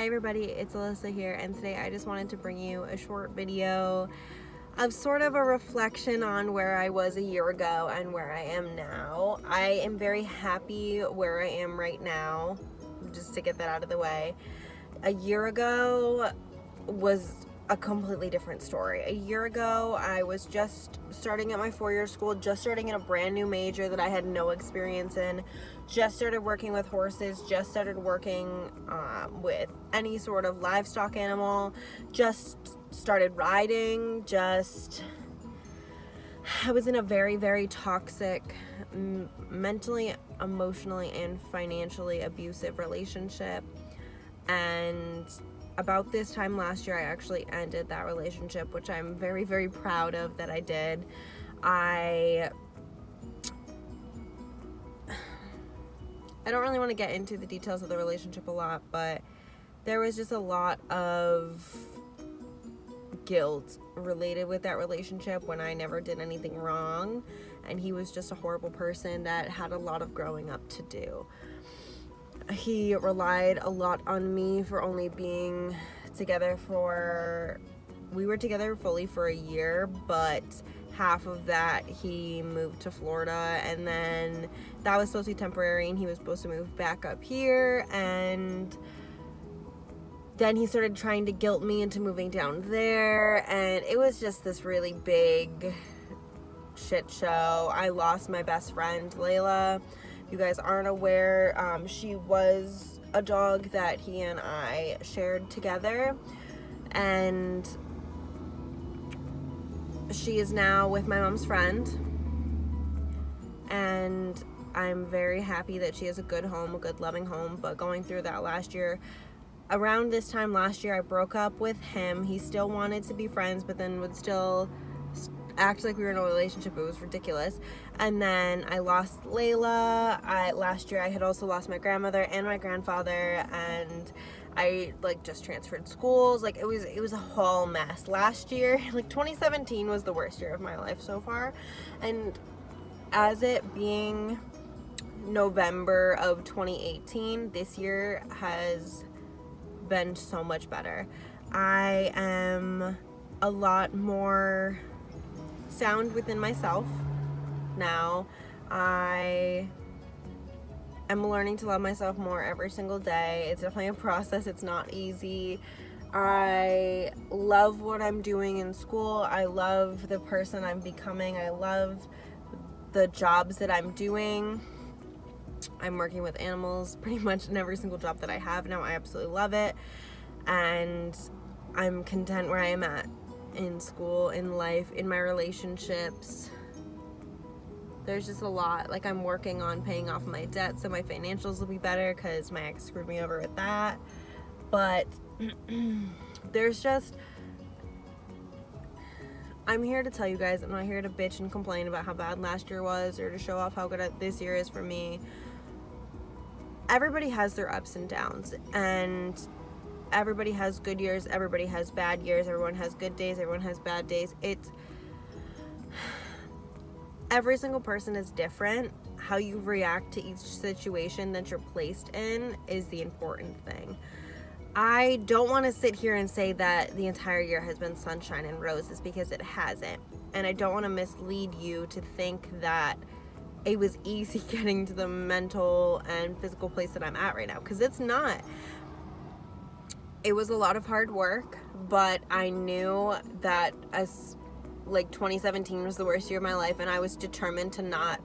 Hi everybody, it's Alyssa here, and today I just wanted to bring you a short video of sort of a reflection on where I was a year ago and where I am now. I am very happy where I am right now, just to get that out of the way. A year ago was a completely different story. A year ago, I was just starting at my four-year school, just starting in a brand new major that I had no experience in, just started working with horses, just started working with any sort of livestock animal, just started riding, I was in a very, very toxic, mentally, emotionally, and financially abusive relationship. And about this time last year, I actually ended that relationship, which I'm very, very proud of that I did. I don't really want to get into the details of the relationship a lot, but there was just a lot of guilt related with that relationship when I never did anything wrong, and he was just a horrible person that had a lot of growing up to do. He relied a lot on me for only being together we were together fully for a year, but half of that he moved to Florida, and then that was supposed to be temporary and he was supposed to move back up here, and then he started trying to guilt me into moving down there, and it was just this really big shit show. I lost my best friend, Layla. You guys aren't aware, she was a dog that he and I shared together, and she is now with my mom's friend, and I'm very happy that she has a good home, a good loving home. But going through that last year, around this time last year, I broke up with him. He still wanted to be friends, but then would still act like we were in a relationship. It was ridiculous. And then I lost Layla. Last year I had also lost my grandmother and my grandfather, and I just transferred schools. It was a whole mess. Last year, 2017 was the worst year of my life so far, and as it being November of 2018, this year has been so much better. I am a lot more sound within myself now. I am learning to love myself more every single day. It's definitely a process. It's not easy. I love what I'm doing in school. I love the person I'm becoming. I love the jobs that I'm doing. I'm working with animals pretty much in every single job that I have now. I absolutely love it, and I'm content where I am at in school, in life, in my relationships. There's just a lot. I'm working on paying off my debt so my financials will be better, because my ex screwed me over with that. But there's just, I'm here to tell you guys, I'm not here to bitch and complain about how bad last year was or to show off how good this year is for me. Everybody has their ups and downs, and everybody has good years, everybody has bad years, everyone has good days, everyone has bad days. Every single person is different. How you react to each situation that you're placed in is the important thing. I don't want to sit here and say that the entire year has been sunshine and roses, because it hasn't. And I don't want to mislead you to think that it was easy getting to the mental and physical place that I'm at right now, because it's not. It was a lot of hard work, but I knew that 2017 was the worst year of my life, and I was determined to not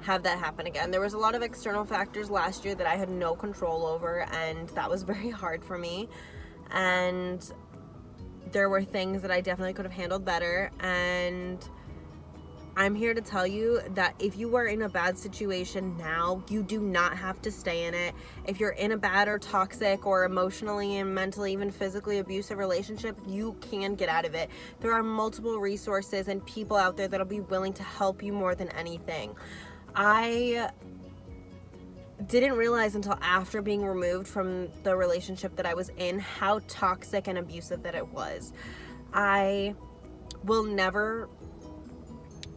have that happen again. There was a lot of external factors last year that I had no control over, and that was very hard for me. And there were things that I definitely could have handled better, and I'm here to tell you that if you are in a bad situation now, you do not have to stay in it. If you're in a bad or toxic or emotionally and mentally, even physically abusive relationship, you can get out of it. There are multiple resources and people out there that'll be willing to help you more than anything. I didn't realize until after being removed from the relationship that I was in how toxic and abusive that it was. I will never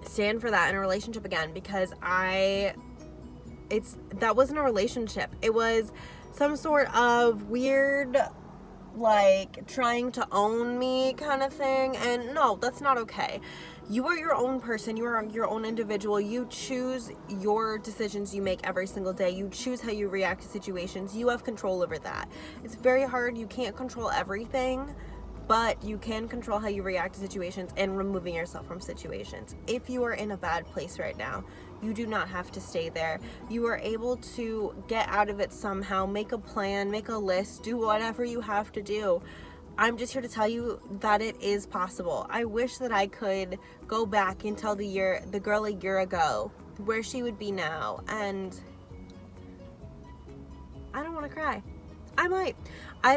stand for that in a relationship again, because that wasn't a relationship. It was some sort of weird, like, trying to own me kind of thing. And no, that's not okay. You are your own person. You are your own individual. You choose your decisions you make every single day. You choose how you react to situations. You have control over that. It's very hard. You can't control everything, but you can control how you react to situations and removing yourself from situations. If you are in a bad place right now, you do not have to stay there. You are able to get out of it somehow, make a plan, make a list, do whatever you have to do. I'm just here to tell you that it is possible. I wish that I could go back and tell the girl a year ago where she would be now, and I don't want to cry. I might. I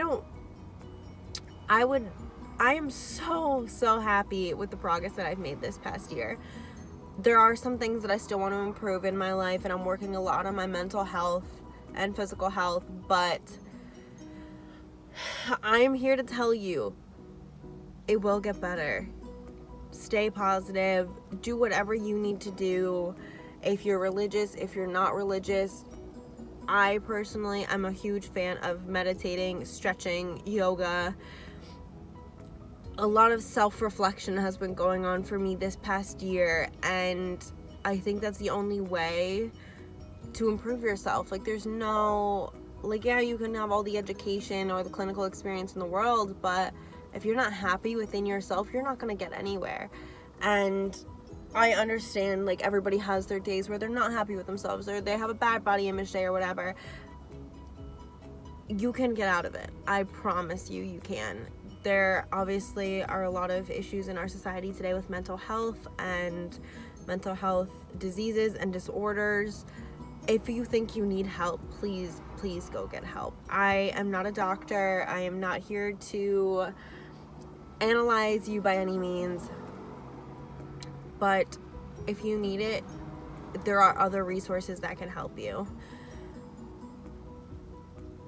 am so happy with the progress that I've made this past year. There are some things that I still want to improve in my life, and I'm working a lot on my mental health and physical health, but I'm here to tell you it will get better. Stay positive, do whatever you need to do. If you're religious, if you're not religious, I personally am a huge fan of meditating, stretching, yoga. A lot of self-reflection has been going on for me this past year, and I think that's the only way to improve yourself. Like, there's no, like, yeah, you can have all the education or the clinical experience in the world, but if you're not happy within yourself, you're not going to get anywhere. And I understand, like, everybody has their days where they're not happy with themselves, or they have a bad body image day or whatever. You can get out of it. I promise you, you can. There obviously are a lot of issues in our society today with mental health and mental health diseases and disorders. If you think you need help, please go get help. I am not a doctor. I am not here to analyze you by any means. But if you need it, there are other resources that can help you.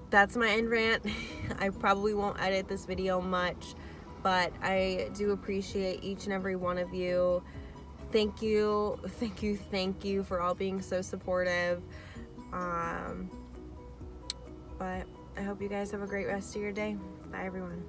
That's my end rant. I probably won't edit this video much, but I do appreciate each and every one of you. Thank you for all being so supportive. But I hope you guys have a great rest of your day. Bye, everyone.